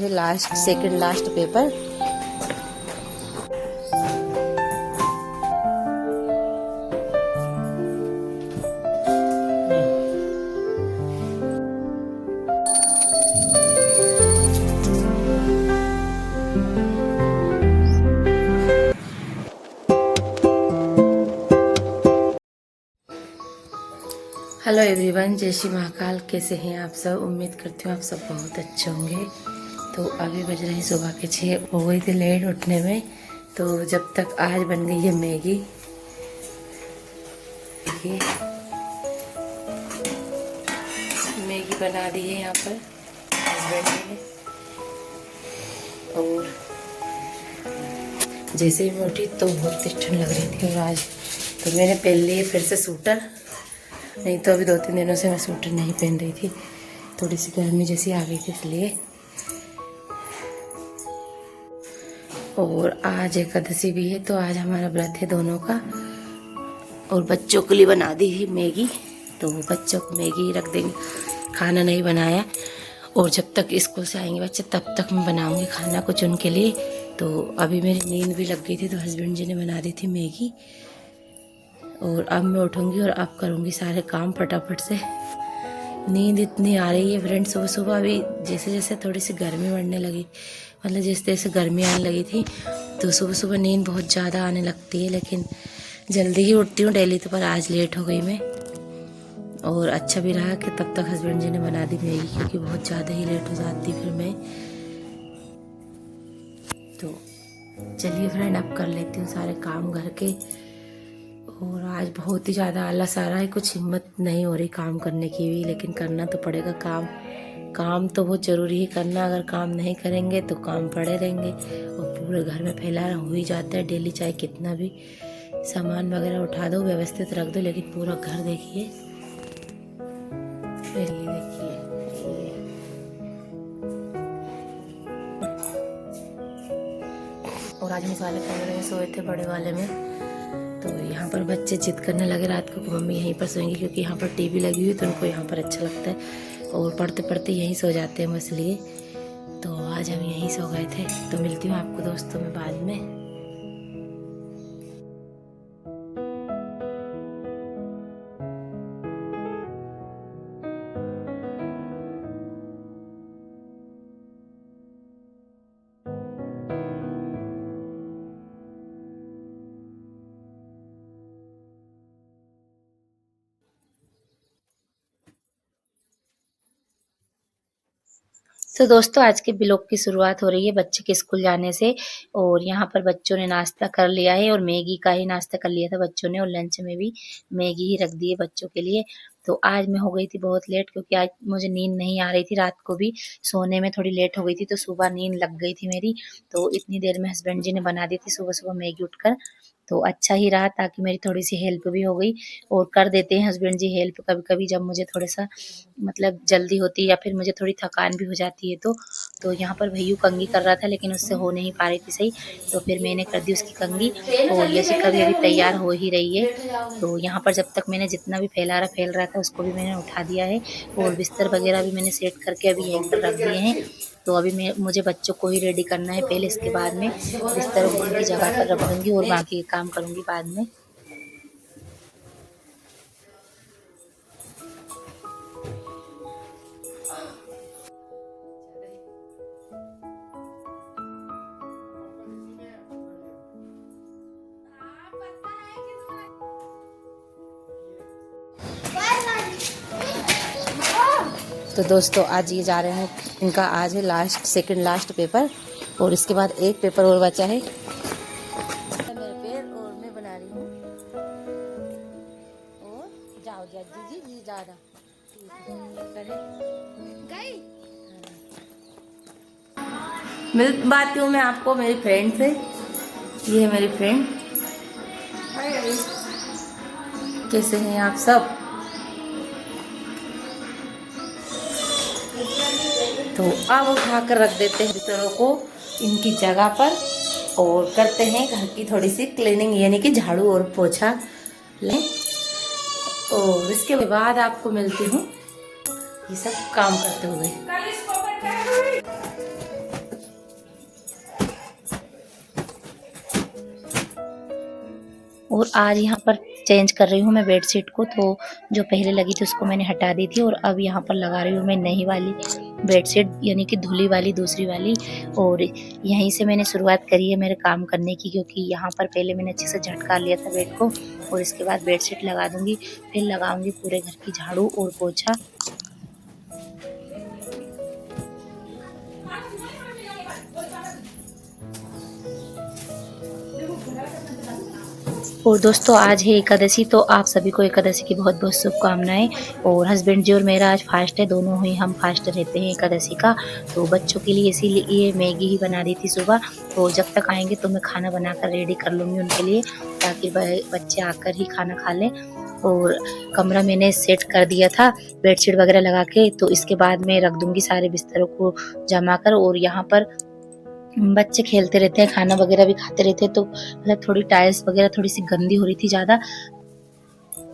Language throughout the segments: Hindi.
Last second last paper. Hello everyone, जय श्री महाकाल। कैसे हैं आप सब? उम्मीद करती हूँ आप सब बहुत अच्छे होंगे। तो अभी बज रहे हैं सुबह के 6। हो गई थी लेट उठने में, तो जब तक आज बन गई है मैगी। देखिए मैगी बना दी है यहाँ पर हस्बैंड ने। और जैसे ही मैं उठी तो बहुत तेज ठंड लग रही थी। और आज तो मैंने पहन ली फिर से सूटर, नहीं तो अभी 2-3 दिनों से मैं सूटर नहीं पहन रही थी। थोड़ी सी गर्मी जैसी आ गई थी इसलिए। और आज एकादशी भी है, तो आज हमारा व्रत है दोनों का। और बच्चों के लिए बना दी थी मैगी, तो बच्चों को मैगी रख देंगे। खाना नहीं बनाया, और जब तक स्कूल से आएंगे बच्चे तब तक मैं बनाऊंगी खाना कुछ उनके लिए। तो अभी मेरी नींद भी लग गई थी, तो हस्बैंड जी ने बना दी थी मैगी। और अब मैं उठूंगी और अब करूंगी सारे काम फटाफट से। नींद इतनी आ रही है फ्रेंड, सुबह सुबह अभी जैसे जैसे थोड़ी सी गर्मी बढ़ने लगी, मतलब जैसे जैसे गर्मी आने लगी थी, तो सुबह सुबह नींद बहुत ज़्यादा आने लगती है। लेकिन जल्दी ही उठती हूँ डेली, तो पर आज लेट हो गई मैं। और अच्छा भी रहा कि तब तक हस्बैंड जी ने बना दी मैगी, क्योंकि बहुत ज़्यादा ही लेट हो जाती फिर मैं। तो चलिए फ्रेंड, अब कर लेती हूँ सारे काम घर के। और आज बहुत ही ज़्यादा आलस आ रहा है, कुछ हिम्मत नहीं हो रही काम करने की भी, लेकिन करना तो पड़ेगा काम। काम तो बहुत ज़रूरी है करना, अगर काम नहीं करेंगे तो काम पड़े रहेंगे और पूरे घर में फैला हो ही जाता है डेली। चाहे कितना भी सामान वगैरह उठा दो, व्यवस्थित रख दो, लेकिन पूरा घर देखिए। ये देखिए, और आज हम इस वाले कमरे में सोए थे, बड़े वाले में। तो यहाँ पर बच्चे जिद करने लगे रात को कि मम्मी यहीं पर सोएंगे, क्योंकि यहाँ पर टीवी लगी हुई है, तो उनको यहाँ पर अच्छा लगता है। और पढ़ते पढ़ते यहीं सो जाते हैं इसलिए। तो आज हम यहीं सो गए थे। तो मिलती हूँ आपको दोस्तों में बाद में। तो दोस्तों, आज के ब्लॉग की शुरुआत हो रही है बच्चे के स्कूल जाने से। और यहाँ पर बच्चों ने नाश्ता कर लिया है, और मैगी का ही नाश्ता कर लिया था बच्चों ने, और लंच में भी मैगी ही रख दी है बच्चों के लिए। तो आज मैं हो गई थी बहुत लेट, क्योंकि आज मुझे नींद नहीं आ रही थी। रात को भी सोने में थोड़ी लेट हो गई थी, तो सुबह नींद लग गई थी मेरी। तो इतनी देर में हस्बैंड जी ने बना दी थी सुबह सुबह मैगी उठकर। तो अच्छा ही रहा, ताकि मेरी थोड़ी सी हेल्प भी हो गई। और कर देते हैं हस्बैंड जी हेल्प कभी कभी, जब मुझे थोड़ा सा मतलब जल्दी होती है या फिर मुझे थोड़ी थकान भी हो जाती है। तो यहाँ पर भैयू कंघी कर रहा था, लेकिन उससे हो नहीं पा रही थी सही, तो फिर मैंने कर दी उसकी कंघी। और ये शिखा भी अभी तैयार हो ही रही है। तो यहाँ पर जब तक मैंने जितना भी फैल रहा था उसको भी मैंने उठा दिया है। और बिस्तर वगैरह भी मैंने सेट करके अभी यहीं पर रख दिए हैं। तो अभी मुझे बच्चों को ही रेडी करना है पहले, इसके बाद में बिस्तर उनकी जगह पर रख दूंगी और बाकी काम करूंगी बाद में। तो दोस्तों, आज ये जा रहे हैं, इनका आज है लास्ट सेकंड लास्ट पेपर, और इसके बाद एक पेपर और बचा है। मेरे पैर और मैं बना रही हूँ। और जाओ जी जी ज्यादा मिल बात हूँ मैं आपको मेरी फ्रेंड से। ये है मेरी फ्रेंड। कैसे हैं आप सब? तो अब उठा कर रख देते हैं बिस्तरों को इनकी जगह पर, और करते हैं घर की थोड़ी सी क्लीनिंग, यानी कि झाड़ू और पोछा लें। और इसके बाद आपको मिलती हूँ ये सब काम करते हुए। और आज यहाँ पर चेंज कर रही हूँ मैं बेडशीट को, तो जो पहले लगी थी उसको मैंने हटा दी थी और अब यहाँ पर लगा रही हूँ मैं नई वाली बेडशीट, यानी कि धुली वाली दूसरी वाली। और यहीं से मैंने शुरुआत करी है मेरे काम करने की, क्योंकि यहाँ पर पहले मैंने अच्छे से झटका लिया था बेड को और इसके बाद बेडशीट लगा दूँगी, फिर लगाऊँगी पूरे घर की झाड़ू और पोछा। और दोस्तों आज है एकादशी, तो आप सभी को एकादशी की बहुत बहुत शुभकामनाएं। और हस्बैंड जी और मेरा आज फास्ट है, दोनों ही हम फास्ट रहते हैं एकादशी का। तो बच्चों के लिए इसीलिए मैगी ही बना दी थी सुबह, तो जब तक आएंगे तो मैं खाना बनाकर रेडी कर लूँगी उनके लिए, ताकि बच्चे आकर ही खाना खा लें। और कमरा मैंने सेट कर दिया था बेडशीट वगैरह लगा के, तो इसके बाद मैं रख दूँगी सारे बिस्तरों को जमा कर। और यहाँ पर बच्चे खेलते रहते हैं, खाना वगैरह भी खाते रहते हैं, तो मतलब थोड़ी टाइल्स वगैरह थोड़ी सी गंदी हो रही थी ज़्यादा।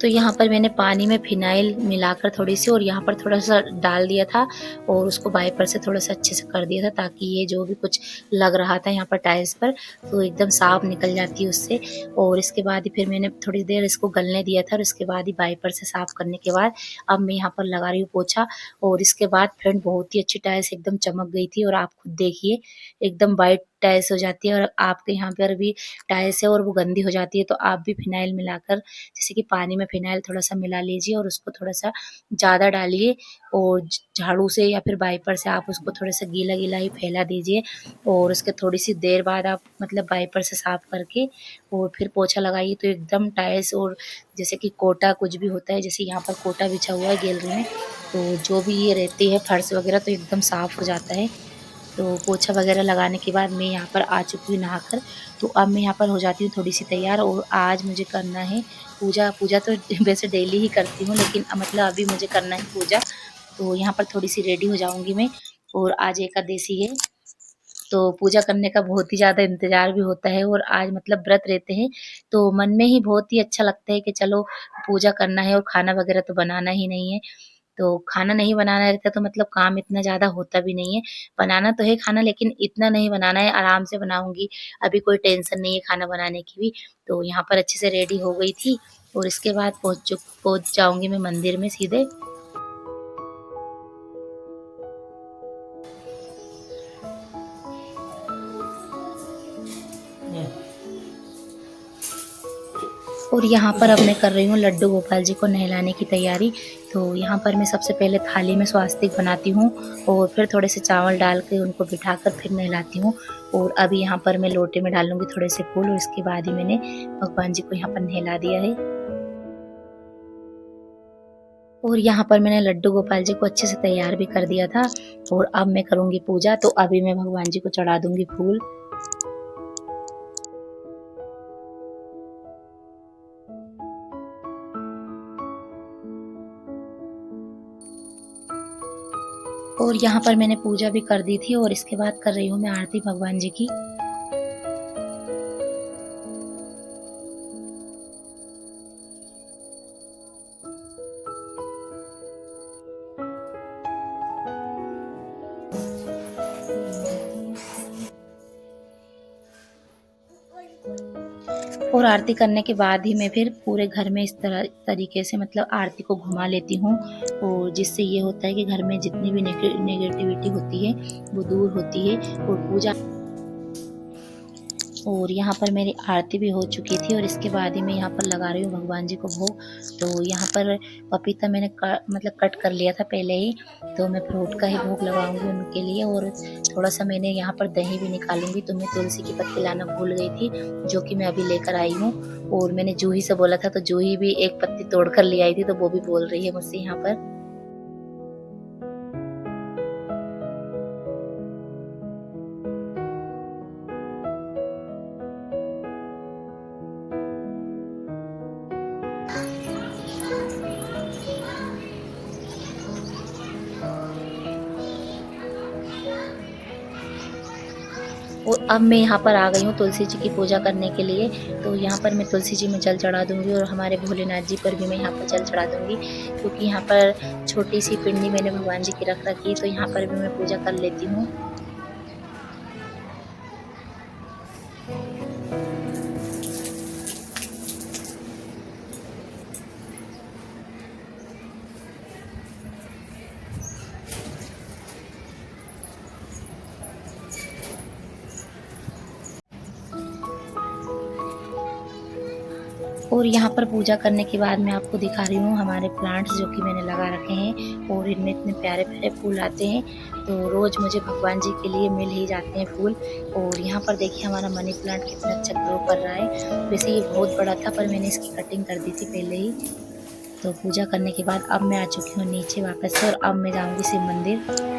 तो यहाँ पर मैंने पानी में फिनाइल मिलाकर थोड़ी सी और यहाँ पर थोड़ा सा डाल दिया था और उसको वाइपर से थोड़ा सा अच्छे से कर दिया था, ताकि ये जो भी कुछ लग रहा था यहाँ पर टाइल्स पर तो एकदम साफ निकल जाती है उससे। और इसके बाद ही फिर मैंने थोड़ी देर इसको गलने दिया था और इसके बाद ही वाइपर से साफ करने के बाद अब मैं यहाँ पर लगा रही हूँ पोछा। और इसके बाद फ्रेंड बहुत ही अच्छी टाइल्स एकदम चमक गई थी, और आप खुद देखिए एकदम वाइट टाइल्स हो जाती है। और आपके यहाँ पर भी टाइल्स है और वो गंदी हो जाती है, तो आप भी फिनाइल मिलाकर, जैसे कि पानी में फिनाइल थोड़ा सा मिला लीजिए और उसको थोड़ा सा ज़्यादा डालिए और झाड़ू से या फिर वाइपर से आप उसको थोड़ा सा गीला गीला ही फैला दीजिए। और उसके थोड़ी सी देर बाद आप मतलब वाइपर से साफ करके और फिर पोछा लगाइए, तो एकदम टाइल्स और जैसे कि कोटा कुछ भी होता है, जैसे यहाँ पर कोटा बिछा हुआ है गैलरी में, तो जो भी ये रहती है फर्श वगैरह, तो एकदम साफ हो जाता है। तो पोछा वगैरह लगाने के बाद मैं यहाँ पर आ चुकी हूँ नहाकर, तो अब मैं यहाँ पर हो जाती हूँ थोड़ी सी तैयार। और आज मुझे करना है पूजा। पूजा तो वैसे डेली ही करती हूँ, लेकिन मतलब अभी मुझे करना है पूजा, तो यहाँ पर थोड़ी सी रेडी हो जाऊँगी मैं। और आज एकादशी है, तो पूजा करने का बहुत ही ज़्यादा इंतज़ार भी होता है। और आज मतलब व्रत रहते हैं, तो मन में ही बहुत ही अच्छा लगता है कि चलो पूजा करना है और खाना वगैरह तो बनाना ही नहीं है। तो खाना नहीं बनाना रहता तो मतलब काम इतना ज़्यादा होता भी नहीं है। बनाना तो है खाना, लेकिन इतना नहीं बनाना है, आराम से बनाऊँगी। अभी कोई टेंशन नहीं है खाना बनाने की भी। तो यहाँ पर अच्छे से रेडी हो गई थी और इसके बाद पहुँच जाऊँगी मैं मंदिर में सीधे। और यहाँ पर अब मैं कर रही हूँ लड्डू गोपाल जी को नहलाने की तैयारी। तो यहाँ पर मैं सबसे पहले थाली में स्वास्तिक बनाती हूँ और फिर थोड़े से चावल डाल के उनको बिठाकर फिर नहलाती हूँ। और अभी यहाँ पर मैं लोटे में डालूंगी थोड़े से फूल और इसके बाद ही मैंने भगवान जी को यहाँ पर नहला दिया है। और यहाँ पर मैंने लड्डू गोपाल जी को अच्छे से तैयार भी कर दिया था और अब मैं करूँगी पूजा। तो अभी मैं भगवान जी को चढ़ा दूँगी फूल। और यहाँ पर मैंने पूजा भी कर दी थी और इसके बाद कर रही हूँ मैं आरती भगवान जी की। और आरती करने के बाद ही मैं फिर पूरे घर में इस तरीके से मतलब आरती को घुमा लेती हूँ, और जिससे ये होता है कि घर में जितनी भी नेगेटिविटी होती है वो दूर होती है। और पूजा और यहाँ पर मेरी आरती भी हो चुकी थी और इसके बाद ही मैं यहाँ पर लगा रही हूँ भगवान जी को भोग। तो यहाँ पर पपीता मैंने मतलब कट कर लिया था पहले ही, तो मैं फ्रूट का ही भोग लगाऊंगी उनके लिए। और थोड़ा सा मैंने यहाँ पर दही भी निकालूंगी, तो मैं तुलसी की पत्ती लाना भूल गई थी, जो कि मैं अभी लेकर आई हूँ। और मैंने जूही से बोला था, तो जूही भी एक पत्ती तोड़ कर ले आई थी, तो वो भी बोल रही है मुझसे यहाँ पर। और अब मैं यहाँ पर आ गई हूँ तुलसी जी की पूजा करने के लिए। तो यहाँ पर मैं तुलसी जी में जल चढ़ा दूँगी और हमारे भोलेनाथ जी पर भी मैं यहाँ पर जल चढ़ा दूँगी, क्योंकि यहाँ पर छोटी सी पिंडी मैंने भगवान जी की रख रखी है, तो यहाँ पर भी मैं पूजा कर लेती हूँ। और यहाँ पर पूजा करने के बाद मैं आपको दिखा रही हूँ हमारे प्लांट्स जो कि मैंने लगा रखे हैं, और इनमें इतने प्यारे-प्यारे फूल आते हैं, तो रोज़ मुझे भगवान जी के लिए मिल ही जाते हैं फूल। और यहाँ पर देखिए हमारा मनी प्लांट कितना अच्छा ग्रो कर रहा है। वैसे ये बहुत बड़ा था पर मैंने इसकी कटिंग कर दी थी पहले ही। तो पूजा करने के बाद अब मैं आ चुकी हूँ नीचे वापस से, और अब मैं जाऊँगी शिव मंदिर।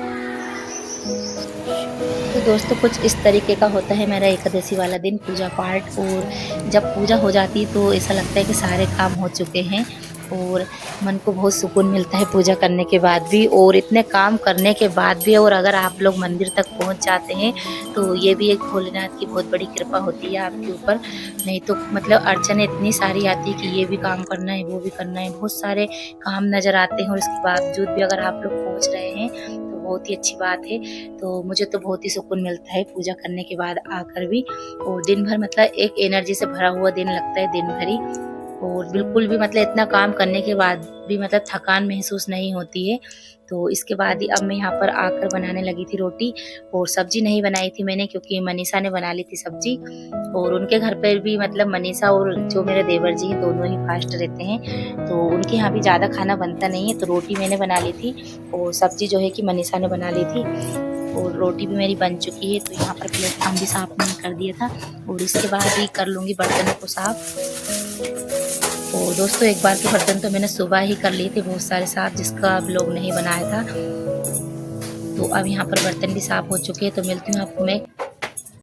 तो दोस्तों कुछ इस तरीके का होता है मेरा एकादशी वाला दिन, पूजा पाठ। और जब पूजा हो जाती है तो ऐसा लगता है कि सारे काम हो चुके हैं, और मन को बहुत सुकून मिलता है पूजा करने के बाद भी, और इतने काम करने के बाद भी। और अगर आप लोग मंदिर तक पहुंच जाते हैं तो ये भी एक भोलेनाथ की बहुत बड़ी कृपा होती है आपके ऊपर। नहीं तो मतलब अड़चने इतनी सारी आती है कि ये भी काम करना है, वो भी करना है, बहुत सारे काम नज़र आते हैं, और इसके बावजूद भी अगर आप लोग पहुँच रहे हैं तो बहुत ही अच्छी बात है। तो मुझे तो बहुत ही सुकून मिलता है पूजा करने के बाद आकर भी, और दिन भर मतलब एक एनर्जी से भरा हुआ दिन लगता है दिन भर ही। और बिल्कुल भी मतलब इतना काम करने के बाद भी मतलब थकान महसूस नहीं होती है। तो इसके बाद ही अब मैं यहाँ पर आकर बनाने लगी थी रोटी, और सब्जी नहीं बनाई थी मैंने क्योंकि मनीषा ने बना ली थी सब्जी। और उनके घर पर भी मतलब मनीषा और जो मेरे देवर जी हैं दोनों ही फास्ट रहते हैं, तो उनके यहाँ भी ज़्यादा खाना बनता नहीं है। तो रोटी मैंने बना ली थी, और सब्जी जो है कि मनीषा ने बना ली थी, और रोटी भी मेरी बन चुकी है। तो यहाँ पर प्लेटफॉर्म भी साफ मैंने कर दिया था, और इसके बाद ही कर लूँगी बर्तनों को साफ। और दोस्तों एक बार के बर्तन तो मैंने सुबह ही कर लिए थे बहुत सारे साफ, जिसका व्लॉग नहीं बनाया था। तो अब यहाँ पर बर्तन भी साफ हो चुके हैं। तो मिलती हूँ आपको मैं